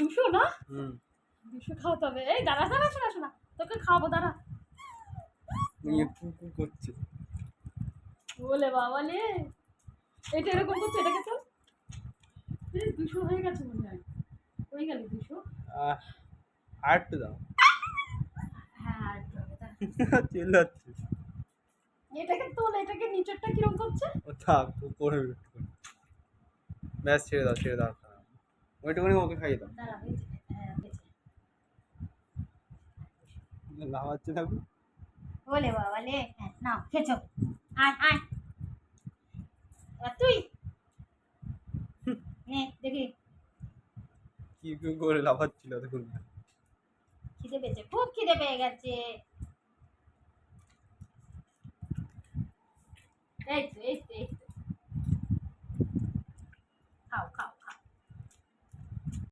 দুশো না? দুশো খাওয়াতে হবে। এই দাঁড়া দাঁড়া, শোনা শোনা, তোকে খাওয়াবো, দাঁড়া। কুকু করছে। বলে বাবা লে, এটা এরকম করছে, এটাকে চল। দুশো হয়ে গেছে মনে হয়, হয়ে গেল দুশো। আর একটু দাও। হ্যাঁ আর একটু হবে, দাঁড়া। চিল্লাচ্ছে। এটাকে তোল, এটাকে নিচেরটা কিরকম করছে? ও থাক, ও করে ব্যাস, ছেড়ে দাও ছেড়ে দাও। ওইটুকুনি ওকে খাইয়ে দাও। দাঁড়া, হয়েছে, হ্যাঁ হয়েছে। লাফাচ্ছে থাকো। বলে বাবা লে, হ্যাঁ নাও খেছো। আয় আয়, আর তুই নে দেখি। কি কি করে লাফাচ্ছিল দেখুন। খিদে পেয়েছে, খুব খিদে পেয়ে গেছে। এই তো এই তো এই তো, খাও খাও।